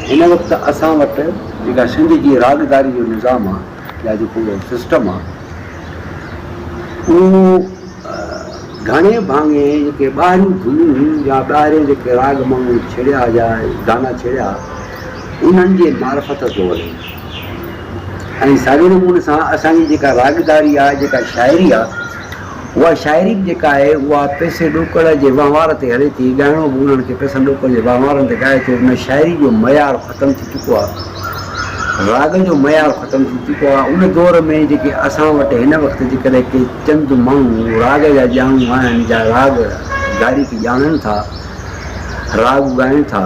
हिन वक़्तु असां वटि जेका सिंध जी रागदारी जो निज़ाम आहे या जेको सिस्टम आहे उहो घणे भाङे जेके ॿाहिरियूं धुनियूं या ॿाहिरियों जेके राग माण्हू छेड़िया या गाना छेड़िया उन्हनि जे मार्फत थो वञे। ऐं साॻिए नमूने सां असांजी जेका रागदारी आहे जेका शाइरी आहे उहा शाइरी बि जेका आहे उहा पैसे ॾोकड़ जे वहिंवार ते हले थी। ॻाइणो बि उन्हनि खे पैसनि ॾोकड़ जे वहिंवारनि ते ॻाए थो। उन शाइरी जो मयार ख़तमु थी चुको आहे, राग जो मयार ख़तमु थी चुको आहे। उन दौर में जेके असां वटि हिन वक़्तु जेकॾहिं के चंद माण्हू राग जा ॼाणू आहिनि या राग गारी खे ॼाणनि था, राग ॻाइनि था,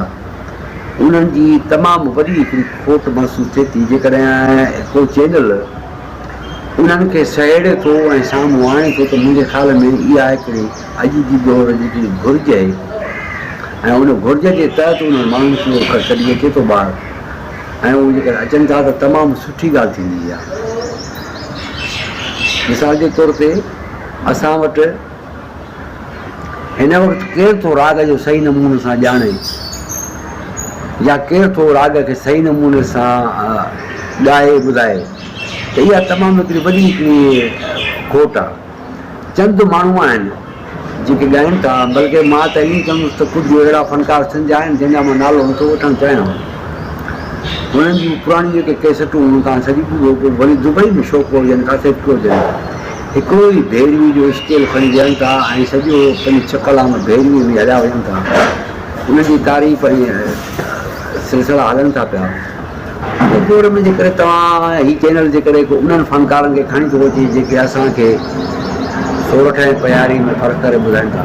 उन्हनि जी तमामु वॾी हिकिड़ी खोट महसूसु थिए थी। जेकॾहिं को चैनल उन्हनि खे सहेड़े थो ऐं साम्हूं आणे थो त मुंहिंजे ख़्याल में इहा हिकिड़ी अॼु जी दौर जी घुरिज आहे ऐं उन घुरिज जे तहत उन्हनि माण्हुनि खे कढी अचे थो ॿाहिरि ऐं उहे जेकॾहिं अचनि था त तमामु सुठी ॻाल्हि थींदी आहे। मिसाल जे तौर ते असां वटि हिन वक़्तु केरु थो राग जो सही नमूने सां ॼाणे या केरु थो राग खे सही नमूने सां ॻाए ॿुधाए त इहा तमामु हिकिड़ी वॾी हिकिड़ी खोट आहे। चंद माण्हू आहिनि जेके ॻाइनि था, बल्कि मां त ईअं चवंदुसि त कुझु अहिड़ा फनकार सिंध आहिनि जंहिंजा मां नालो नथो वठणु चाहियां। हुननि जूं पुराणी जेके कैसेटूं तव्हां सॼी वरी दुबई में शौक़ु हुजनि, किथे बि हुजनि, हिकिड़ो ई भेरवी जो स्केल खणी ॾियनि था ऐं सॼो पंहिंजी चकला में भेरवी में हलिया वञनि था। उनजी तारीफ़ ऐं सिलसिला हलनि था पिया। उन दौर में जेकॾहिं तव्हां हीअ चैनल जेकॾहिं उन्हनि फनकारनि खे खणी थो अचे जेके असांखे सोरठ ऐं पयारी में फ़र्क़ु करे ॿुधाइनि था।